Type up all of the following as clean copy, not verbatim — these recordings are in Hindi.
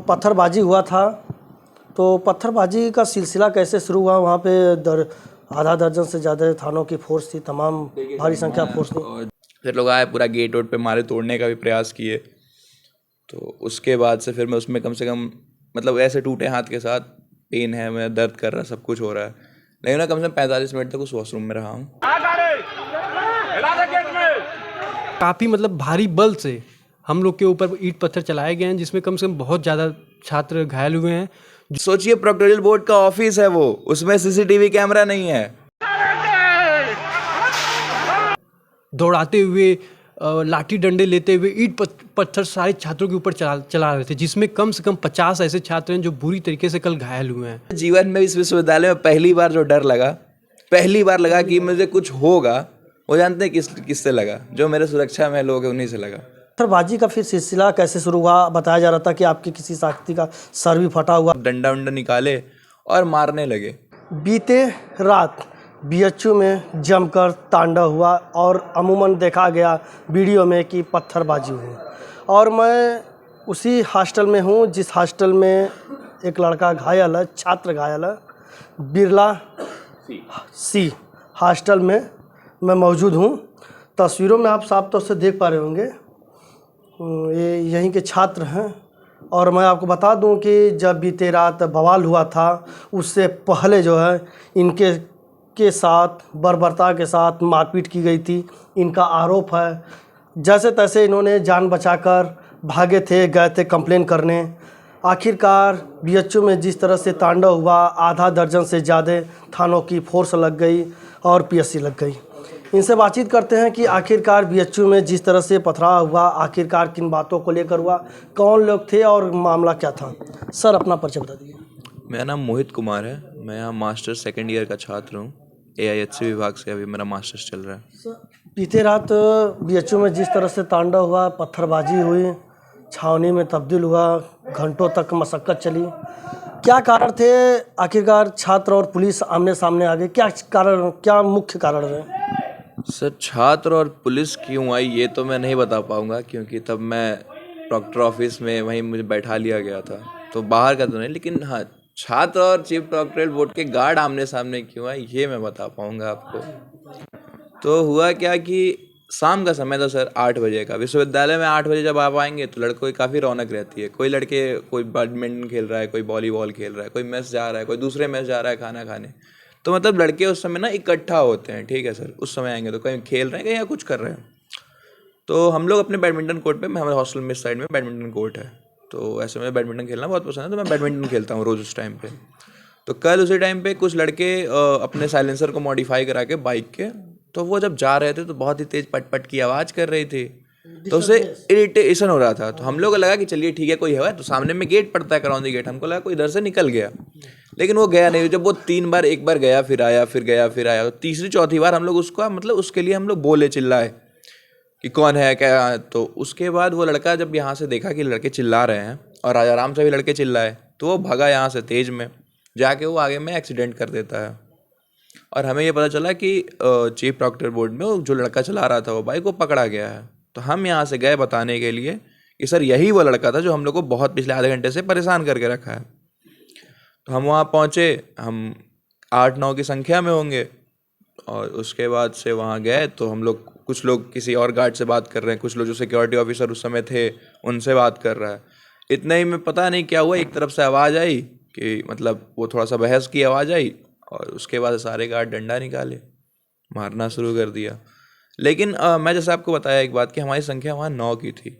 पत्थरबाजी हुआ था, तो पत्थरबाजी का सिलसिला कैसे शुरू हुआ? वहाँ पे आधा दर्जन से ज़्यादा थानों की फोर्स थी, तमाम भारी संख्या फोर्स थी। फिर लोग आए, पूरा गेट वोट पे मारे, तोड़ने का भी प्रयास किए। तो उसके बाद से फिर मैं उसमें कम से कम मतलब ऐसे टूटे हाथ के साथ, पेन है, मैं दर्द कर रहा, सब कुछ हो रहा है, लेकिन मैं कम से कम 45 मिनट तक उस वॉशरूम में रहा हूँ। काफ़ी मतलब भारी बल से हम लोग के ऊपर ईंट पत्थर चलाए गए हैं, जिसमें कम से कम बहुत ज़्यादा छात्र घायल हुए हैं। सोचिए, प्रोक्टोरियल बोर्ड का ऑफिस है वो, उसमें सीसीटीवी कैमरा नहीं है। दौड़ाते हुए, लाठी डंडे लेते हुए ईंट पत्थर सारे छात्रों के ऊपर चला रहे थे, जिसमें कम से कम 50 ऐसे छात्र हैं जो बुरी तरीके से कल घायल हुए हैं। जीवन में इस विश्वविद्यालय में पहली बार जो डर लगा, पहली बार लगा कि मुझे कुछ होगा, वो जानते हैं किससे लगा? जो मेरे सुरक्षा में लोग हैं उन्हीं से लगा। पत्थरबाजी का फिर सिलसिला कैसे शुरू हुआ? बताया जा रहा था कि आपके किसी साथी का सर भी फटा हुआ। डंडा उंडा निकाले और मारने लगे। बीते रात बीएचयू में जमकर तांडव हुआ और अमूमन देखा गया वीडियो में कि पत्थरबाजी हुई। और मैं उसी हॉस्टल में हूँ जिस हॉस्टल में एक लड़का घायल है, छात्र घायल है, बिरला सी हॉस्टल में मैं मौजूद हूँ। तस्वीरों में आप साफ तौर से देख पा रहे होंगे, ये यहीं के छात्र हैं। और मैं आपको बता दूं कि जब बीते रात बवाल हुआ था, उससे पहले जो है इनके साथ बर्बरता के साथ मारपीट की गई थी। इनका आरोप है जैसे तैसे इन्होंने जान बचाकर भागे थे, गए थे कंप्लेन करने। आखिरकार बीएचयू में जिस तरह से तांडव हुआ, आधा दर्जन से ज़्यादा थानों की फोर्स लग गई और पीएससी लग गई। इनसे बातचीत करते हैं कि आखिरकार बीएचयू में जिस तरह से पथराव हुआ, आखिरकार किन बातों को लेकर हुआ, कौन लोग थे और मामला क्या था। सर, अपना परिचय बता दीजिए। मेरा नाम मोहित कुमार है, मैं यहाँ मास्टर सेकेंड ईयर का छात्र हूँ। AIHC विभाग से अभी मेरा मास्टर्स चल रहा है। बीते रात बीएचयू में जिस तरह से तांडव हुआ, पत्थरबाजी हुई, छावनी में तब्दील हुआ, घंटों तक मशक्क़त चली, क्या कारण थे? आखिरकार छात्र और पुलिस आमने सामने आ गए, क्या कारण, क्या मुख्य कारण रहे? सर, छात्र और पुलिस क्यों आई ये तो मैं नहीं बता पाऊँगा, क्योंकि तब मैं प्रॉक्टर ऑफिस में वहीं मुझे बैठा लिया गया था, तो बाहर का तो नहीं। लेकिन हाँ, छात्र और चीफ प्रोक्टोरियल बोर्ड के गार्ड आमने सामने क्यों आए ये मैं बता पाऊँगा आपको। तो हुआ क्या कि शाम का समय था सर, 8 बजे का। विश्वविद्यालय में 8 बजे जब आप आएंगे तो लड़कों की काफ़ी रौनक रहती है। कोई लड़के, कोई बैडमिंटन खेल रहा है, कोई वॉलीबॉल खेल रहा है, कोई मेस जा रहा है, कोई दूसरे मेस जा रहा है खाना खाने। तो मतलब लड़के उस समय ना इकट्ठा होते हैं, ठीक है सर। उस समय आएंगे तो कहीं खेल रहे हैं, कहीं या कुछ कर रहे हैं। तो हम लोग अपने बैडमिंटन कोर्ट पे, हमारे हॉस्टल में इस साइड में बैडमिंटन कोर्ट है, तो ऐसे में बैडमिंटन खेलना बहुत पसंद है, तो मैं बैडमिंटन खेलता हूँ रोज़ उस टाइम पे। तो कल उसी टाइम पे कुछ लड़के अपने साइलेंसर को मॉडिफाई करा के बाइक के, तो वो जब जा रहे थे तो बहुत ही तेज़ पट पट की आवाज़ कर रही थी, तो उससे इरिटेशन हो रहा था। तो हम लोग को लगा कि चलिए ठीक है, कोई है, तो सामने में गेट पड़ता है, करौंदी गेट, हमको लगा कोई इधर से निकल गया, लेकिन वो गया नहीं। जब वो 3 बार, एक बार गया, फिर आया, फिर गया, फिर आया, तो तीसरी चौथी बार हम लोग उसका मतलब उसके लिए हम लोग बोले, चिल्लाए कि कौन है, क्या है। तो उसके बाद वो लड़का जब यहाँ से देखा कि लड़के चिल्ला रहे हैं और आराम से भी लड़के चिल्लाए, तो वो भागा यहाँ से तेज़ में, जाके वो आगे में एक्सीडेंट कर देता है। और हमें ये पता चला कि चीफ प्रोक्टर बोर्ड में जो लड़का चला रहा था वो बाइक, वो पकड़ा गया है। तो हम यहाँ से गए बताने के लिए कि सर यही वो लड़का था जो हम लोग को बहुत पिछले आधे घंटे से परेशान करके रखा है। तो हम वहाँ पहुँचे, हम 8-9 की संख्या में होंगे, और उसके बाद से वहाँ गए तो हम लोग, कुछ लोग किसी और गार्ड से बात कर रहे हैं, कुछ लोग जो सिक्योरिटी ऑफिसर उस समय थे उनसे बात कर रहा है। इतने ही में पता नहीं क्या हुआ, एक तरफ से आवाज़ आई कि मतलब वो थोड़ा सा बहस की आवाज़ आई, और उसके बाद सारे गार्ड डंडा निकाले, मारना शुरू कर दिया। लेकिन मैं जैसे आपको बताया एक बात कि हमारी संख्या वहाँ 9 की थी,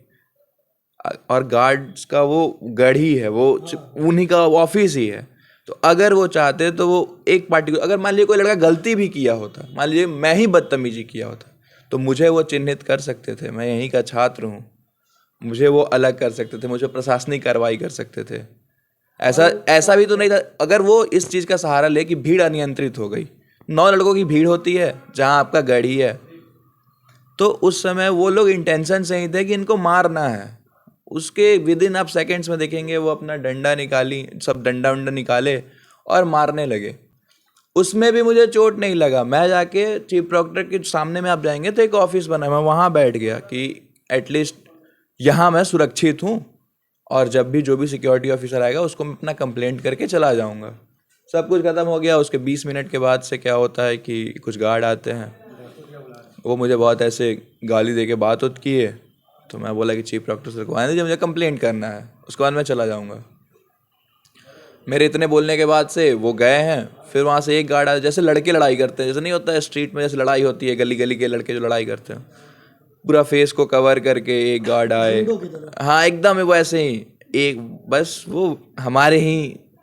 और गार्ड्स का वो गढ़ ही है, वो उन्हीं का ऑफिस ही है। तो अगर वो चाहते तो वो एक पार्टी को, अगर मान लीजिए कोई लड़का गलती भी किया होता, मान लीजिए मैं ही बदतमीजी किया होता, तो मुझे वो चिन्हित कर सकते थे, मैं यहीं का छात्र हूँ, मुझे वो अलग कर सकते थे, मुझे प्रशासनिक कार्रवाई कर सकते थे। ऐसा भी तो नहीं था। अगर वो इस चीज़ का सहारा ले कि भीड़ अनियंत्रित हो गई, 9 लड़कों की भीड़ होती है जहाँ आपका गढ़ी है, तो उस समय वो लोग इंटेंशन से ही थे कि इनको मारना है। उसके विदिन आप सेकेंड्स में देखेंगे वो अपना डंडा निकाली, सब डंडा उंडा निकाले और मारने लगे। उसमें भी मुझे चोट नहीं लगा। मैं जाके चीफ प्रॉक्टर के सामने में आप जाएंगे तो एक ऑफिस बना है, मैं वहाँ बैठ गया कि एटलीस्ट यहाँ मैं सुरक्षित हूँ, और जब भी जो भी सिक्योरिटी ऑफिसर आएगा उसको मैं अपना कंप्लेंट करके चला जाऊँगा। सब कुछ ख़त्म हो गया। उसके 20 मिनट के बाद से क्या होता है कि कुछ गार्ड आते हैं, वो मुझे बहुत ऐसे गाली दे के बात होती की है। तो मैं बोला कि चीफ प्रॉक्टर सर को आने दीजिए, मुझे कंप्लेंट करना है, उसके बाद मैं चला जाऊँगा। मेरे इतने बोलने के बाद से वो गए हैं। फिर वहाँ से एक गार्ड आया, जैसे लड़के लड़ाई करते हैं, जैसे नहीं होता है स्ट्रीट में जैसे लड़ाई होती है, गली गली के लड़के जो लड़ाई करते हैं, पूरा फेस को कवर करके एक गार्ड आए। हाँ एकदम वो ऐसे ही एक, बस वो हमारे ही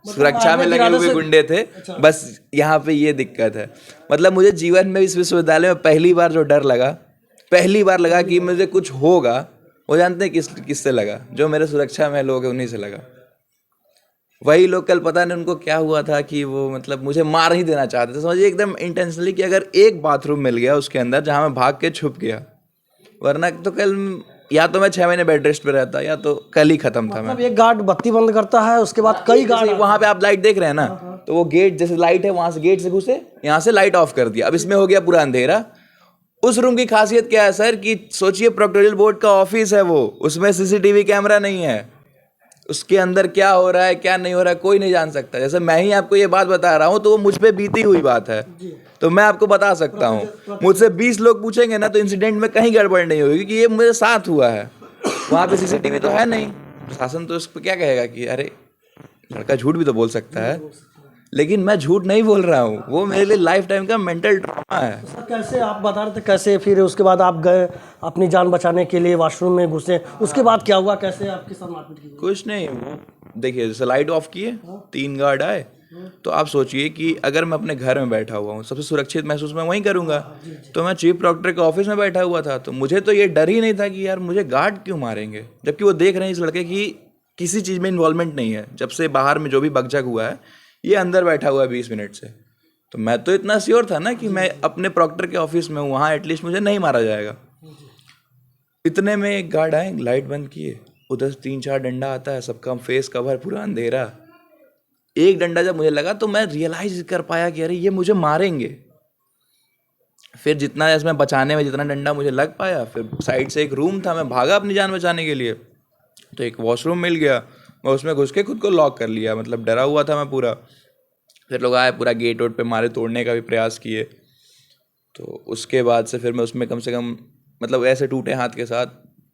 सुरक्षा में लगे हुए गुंडे थे। बस यहाँ पे ये दिक्कत है। मतलब मुझे जीवन में इस विश्वविद्यालय में पहली बार जो डर लगा, पहली बार लगा कि मुझे कुछ होगा, वो जानते हैं किससे लगा? जो मेरे सुरक्षा में लोग हैं उन्हीं से लगा। वही लोग कल पता नहीं उनको क्या हुआ था कि वो मतलब मुझे मार ही देना चाहते थे, समझिए एकदम इंटेंशनली, कि अगर एक बाथरूम मिल गया उसके अंदर जहाँ मैं भाग के छुप गया, वरना तो कल या तो मैं 6 महीने बेड रेस्ट पे रहता, या तो कल ही खत्म था। मतलब एक गार्ड बत्ती बंद करता है, उसके बाद कई गार्ड वहाँ पे आप लाइट देख रहे हैं ना, तो वो गेट जैसे लाइट है, वहाँ से गेट से घुसे, यहाँ से लाइट ऑफ कर दिया। अब इसमें हो गया पूरा अंधेरा। उस रूम की खासियत क्या है सर कि सोचिए प्रोक्टोरियल बोर्ड का ऑफिस है वो, उसमें सीसीटीवी कैमरा नहीं है, उसके अंदर क्या हो रहा है क्या नहीं हो रहा है कोई नहीं जान सकता। जैसे मैं ही आपको ये बात बता रहा हूँ तो वो मुझ पे बीती हुई बात है, तो मैं आपको बता सकता हूँ। मुझसे 20 लोग पूछेंगे ना तो इंसिडेंट में कहीं गड़बड़ नहीं होगी, क्योंकि ये मेरे साथ हुआ है। वहाँ पे सीसीटीवी तो है नहीं, प्रशासन तो इस पर क्या कहेगा कि अरे लड़का झूठ भी तो बोल सकता है, लेकिन मैं झूठ नहीं बोल रहा हूँ, वो मेरे लिए लाइफ टाइम का मेंटल ट्रॉमा है। सर कैसे आप बता रहे थे, कैसे फिर उसके बाद आप गए अपनी जान बचाने के लिए वॉशरूम में घुसे, उसके बाद क्या हुआ, कैसे आपके साथ मारपीट की? कुछ नहीं, वो देखिए जैसे लाइट ऑफ किए, 3 गार्ड आए, तो आप सोचिए कि अगर मैं अपने घर में बैठा हुआ हूँ, सबसे सुरक्षित महसूस मैं वहीं करूँगा। तो मैं चीफ प्रॉक्टर के ऑफिस में बैठा हुआ था, तो मुझे तो ये डर ही नहीं था कि यार मुझे गार्ड क्यों मारेंगे, जबकि वो देख रहे हैं इस लड़के की किसी चीज़ में इन्वॉल्वमेंट नहीं है। जब से बाहर में जो भी बकझक हुआ है, ये अंदर बैठा हुआ है 20 मिनट से, तो मैं तो इतना श्योर था ना कि मैं अपने प्रॉक्टर के ऑफिस में हूँ, वहाँ एटलीस्ट मुझे नहीं मारा जाएगा। इतने में एक गार्ड आए, लाइट बंद किए, उधर से 3-4 डंडा आता है, सबका फेस कवर, पूरा अंधेरा। एक डंडा जब मुझे लगा तो मैं रियलाइज कर पाया कि अरे ये मुझे मारेंगे। फिर जितना इसमें बचाने में जितना डंडा मुझे लग पाया, फिर साइड से एक रूम था, मैं भागा अपनी जान बचाने के लिए, तो एक वॉशरूम मिल गया, मैं उसमें घुस के खुद को लॉक कर लिया, मतलब डरा हुआ था मैं पूरा। फिर लोग आए, पूरा गेट वोट पे मारे, तोड़ने का भी प्रयास किए। तो उसके बाद से फिर मैं उसमें कम से कम मतलब ऐसे टूटे हाथ के साथ,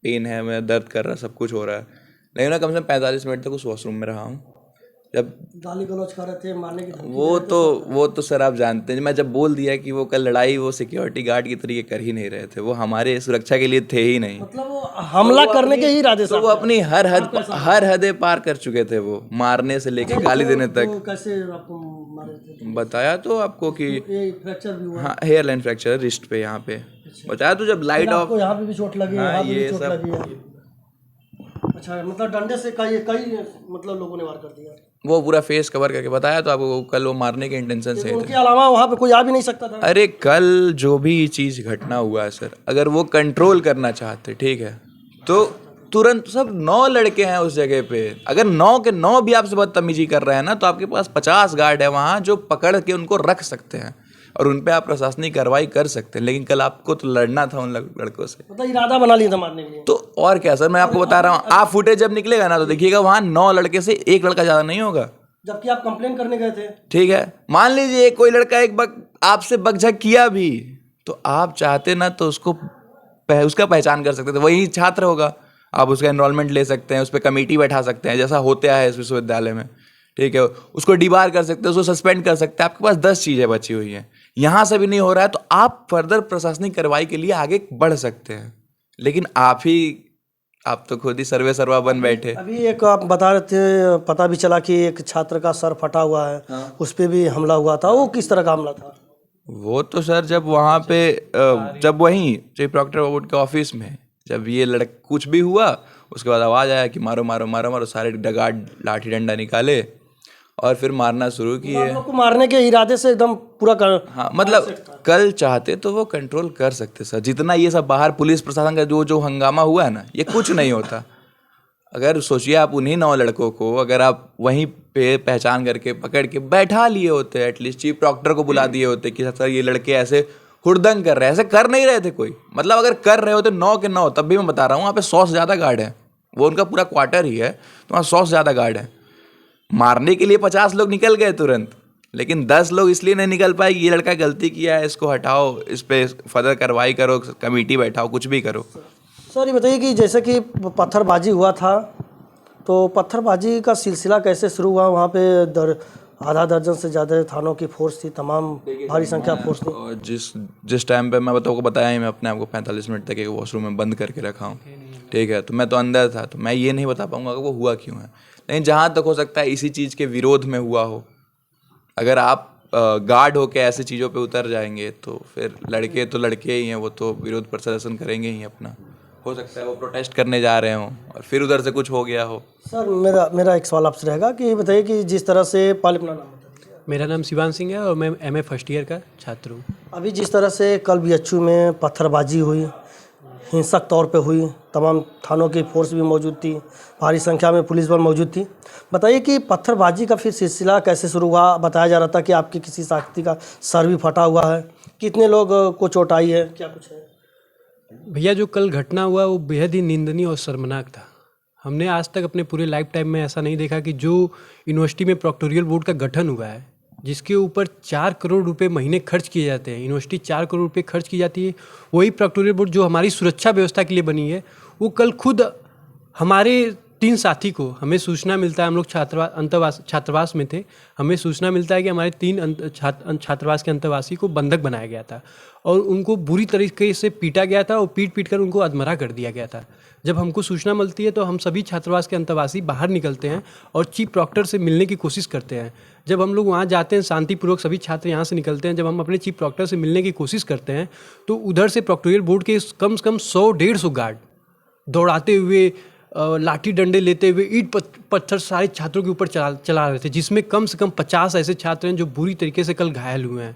पेन है, मैं दर्द कर रहा, सब कुछ हो रहा है, लेकिन मैं कम से कम 45 मिनट तक उस वॉशरूम में रहा हूँ। जब गाली गलौज कर रहे थे, मारने की धमकी वो तो सर आप जानते हैं, मैं जब बोल दिया कि वो कल लड़ाई वो सिक्योरिटी गार्ड की तरीके कर ही नहीं रहे थे, वो हमारे सुरक्षा के लिए थे ही नहीं, मतलब वो हमला करने के ही इरादे से तो वो अपनी हर हदें पार कर चुके थे, वो मारने से लेके गाली देने तक। तो कैसे आपको मारे थे? बताया तो आपको कि ये फ्रैक्चर भी हुआ? हाँ, हेयर लाइन फ्रैक्चर रिस्ट पे, यहाँ पे बताया तो, जब लाइट ऑफ, आपको यहाँ पे भी चोट लगी है, हाँ, यहाँ पे ये भी चोट सब लगी है। अच्छा, मतलब डंडे से कई मतलब लोगों ने वार कर दिया? वो पूरा फेस कवर करके बताया तो आपको, कल वो मारने के इंटेंशन से थे। उनके अलावा वहाँ पे कोई आ भी नहीं सकता था? अरे कल जो भी चीज़ घटना हुआ है सर, अगर वो कंट्रोल करना चाहते, ठीक है, तो तुरंत, सब 9 लड़के हैं उस जगह पे, अगर 9 के 9 भी आपसे बदतमीजी कर रहे हैं ना, तो आपके पास 50 गार्ड है वहाँ जो पकड़ के उनको रख सकते हैं और उन पे आप प्रशासनिक कार्रवाई कर सकते हैं। लेकिन कल आपको तो लड़ना था उन लड़कों से, मतलब इरादा बना लिया था मारने के लिए। तो और क्या सर, मैं आपको बता रहा हूँ, आप फुटेज जब निकलेगा ना तो देखिएगा वहाँ 9 लड़के से 1 लड़का ज़्यादा नहीं होगा। जबकि आप कंप्लेन करने गए थे। ठीक है, मान लीजिए कोई लड़का आपसे बकझक किया भी, तो आप चाहते ना तो उसका पहचान कर सकते थे, वही छात्र होगा, आप उसका एनरोलमेंट ले सकते हैं, उस पर कमेटी बैठा सकते हैं, जैसा होता है इस विश्वविद्यालय में, ठीक है, उसको डिबार कर सकते हैं, उसको सस्पेंड कर सकते हैं। आपके पास 10 चीज़ें बची हुई हैं, यहाँ से भी नहीं हो रहा है, तो आप फर्दर प्रशासनिक कार्रवाई के लिए आगे बढ़ सकते हैं। लेकिन आप तो खुद ही सर्वे सर्वा बन बैठे। अभी एक आप बता रहे थे, पता भी चला कि एक छात्र का सर फटा हुआ है, हाँ। उस पर भी हमला हुआ था, वो किस तरह का हमला था? वो तो सर जब वहाँ पे जब वहीं चीफ प्रॉक्टर बोर्ड के ऑफिस में जब ये कुछ भी हुआ, उसके बाद आवाज़ आया कि मारो मारो मारो मारो, सारे गार्ड लाठी डंडा निकाले और फिर मारना शुरू किए। आप लोग को मारने के इरादे से एकदम पूरा हाँ, मतलब कल चाहते तो वो कंट्रोल कर सकते सर, जितना ये सब बाहर पुलिस प्रशासन का जो हंगामा हुआ है ना, ये कुछ नहीं होता। अगर सोचिए आप उन्हीं 9 लड़कों को अगर आप वहीं पे पहचान करके पकड़ के बैठा लिए होते, एटलीस्ट चीफ प्रॉक्टर को बुला दिए होते कि सर ये लड़के ऐसे हुड़दंग कर रहे हैं, ऐसे कर नहीं रहे थे कोई, मतलब अगर कर रहे होते 9 के 9, तब भी मैं बता रहा हूँ वहाँ पे 100 से ज़्यादा गार्ड हैं, वो उनका पूरा क्वार्टर ही है, तो वहाँ 100 से ज़्यादा गार्ड हैं। मारने के लिए 50 लोग निकल गए तुरंत, लेकिन 10 लोग इसलिए नहीं निकल पाए कि ये लड़का गलती किया है, इसको हटाओ, इस पे फर्दर कार्रवाई करो, कमेटी बैठाओ, कुछ भी करो। सर ये बताइए कि जैसे कि पत्थरबाजी हुआ था, तो पत्थरबाजी का सिलसिला कैसे शुरू हुआ? वहाँ पे आधा दर्जन से ज़्यादा थानों की फोर्स थी, तमाम भारी संख्या फोर्स थी। और जिस टाइम पे मैं आपको बताया ही, मैं अपने आप को 45 मिनट तक एक वॉशरूम में बंद करके रखा हूँ, ठीक है, तो मैं तो अंदर था, तो मैं ये नहीं बता पाऊँगा कि वो हुआ क्यों है, लेकिन जहाँ तक हो सकता है इसी चीज़ के विरोध में हुआ हो। अगर आप गार्ड होके ऐसे चीज़ों पे उतर जाएंगे तो फिर लड़के तो लड़के ही हैं, वो तो विरोध प्रदर्शन करेंगे ही अपना। हो सकता है वो प्रोटेस्ट करने जा रहे हों और फिर उधर से कुछ हो गया हो। सर मेरा एक सवाल आपसे रहेगा कि ये बताइए कि जिस तरह से पहले अपना नाम बताइए। मेरा नाम शिवान सिंह है और मैं MA फर्स्ट ईयर का छात्र हूँ। अभी जिस तरह से कल BHU में पत्थरबाजी हुई, हिंसक तौर पे हुई, तमाम थानों की फोर्स भी मौजूद थी, भारी संख्या में पुलिस बल मौजूद थी, बताइए कि पत्थरबाजी का फिर सिलसिला कैसे शुरू हुआ? बताया जा रहा था कि आपके किसी साथी का सर भी फटा हुआ है, कितने लोग को चोट आई है, क्या कुछ है? भैया जो कल घटना हुआ वो बेहद ही निंदनीय और शर्मनाक था। हमने आज तक अपने पूरे लाइफ टाइम में ऐसा नहीं देखा कि जो यूनिवर्सिटी में प्रोक्टोरियल बोर्ड का गठन हुआ है, जिसके ऊपर 4 करोड़ रुपए महीने खर्च किए जाते हैं, यूनिवर्सिटी 4 करोड़ रुपए खर्च की जाती है, वही प्रोक्टोरियल बोर्ड जो हमारी सुरक्षा व्यवस्था के लिए बनी है, वो कल खुद हमारे 3 साथी को हमें सूचना मिलता है, हम लोग छात्रावास में थे, हमें सूचना मिलता है कि हमारे 3 छात्रावास के अंतर्वासी को बंधक बनाया गया था और उनको बुरी तरीके से पीटा गया था और पीट कर उनको अधमरा कर दिया गया था। जब हमको सूचना मिलती है तो हम सभी छात्रावास के अंतर्वासी बाहर निकलते हैं और चीफ प्रॉक्टर से मिलने की कोशिश करते हैं। जब हम लोग वहाँ जाते हैं, शांतिपूर्वक सभी छात्र यहाँ से निकलते हैं, जब हम अपने चीफ प्रॉक्टर से मिलने की कोशिश करते हैं तो उधर से प्रोक्टोरियल बोर्ड के कम से कम 100-150 गार्ड दौड़ाते हुए, लाठी डंडे लेते हुए, ईंट पत्थर सारे छात्रों के ऊपर चला रहे थे, जिसमें कम से कम 50 ऐसे छात्र हैं जो बुरी तरीके से कल घायल हुए हैं।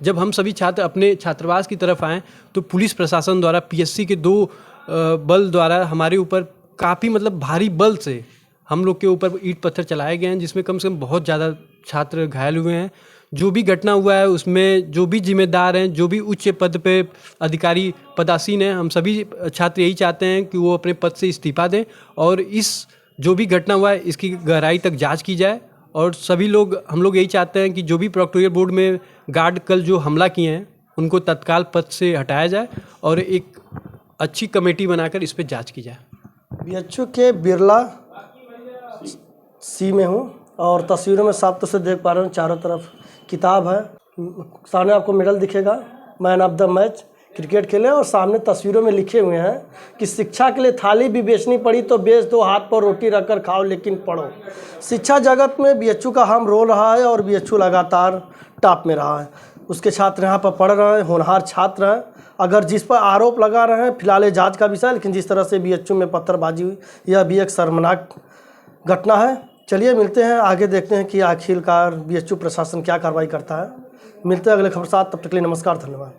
जब हम सभी छात्र अपने छात्रावास की तरफ आए तो पुलिस प्रशासन द्वारा, PSC के 2 बल द्वारा हमारे ऊपर काफ़ी मतलब भारी बल से हम लोग के ऊपर ईंट पत्थर चलाए गए हैं, जिसमें कम से कम बहुत ज़्यादा छात्र घायल हुए हैं। जो भी घटना हुआ है उसमें जो भी जिम्मेदार हैं, जो भी उच्च पद पे अधिकारी पदासीन हैं, हम सभी छात्र यही चाहते हैं कि वो अपने पद से इस्तीफा दें और इस जो भी घटना हुआ है इसकी गहराई तक जांच की जाए। और सभी लोग, हम लोग यही चाहते हैं कि जो भी प्रोक्टोरियल बोर्ड में गार्ड कल जो हमला किए हैं उनको तत्काल पद से हटाया जाए और एक अच्छी कमेटी बनाकर इस पर जाँच की जाए। BHU के बिरला C में हूँ और तस्वीरों में साफ तौर से देख पा रहा हूँ, चारों तरफ किताब है, सामने आपको मेडल दिखेगा, man of the match cricket खेले, और सामने तस्वीरों में लिखे हुए हैं कि शिक्षा के लिए थाली भी बेचनी पड़ी तो बेच दो, हाथ पर रोटी रखकर खाओ लेकिन पढ़ो। शिक्षा जगत में BHU का अहम रोल रहा है और BHU लगातार टॉप में रहा है। उसके छात्र यहाँ पर पढ़ रहे हैं, होनहार छात्र हैं। अगर जिस पर आरोप लगा रहे हैं फिलहाल जांच का विषय, लेकिन जिस तरह से BHU में पत्थरबाजी हुई यह भी एक शर्मनाक घटना है। चलिए मिलते हैं, आगे देखते हैं कि आखिरकार BHU प्रशासन क्या कार्रवाई करता है। मिलते हैं अगले खबर साथ, तब तक के लिए नमस्कार, धन्यवाद।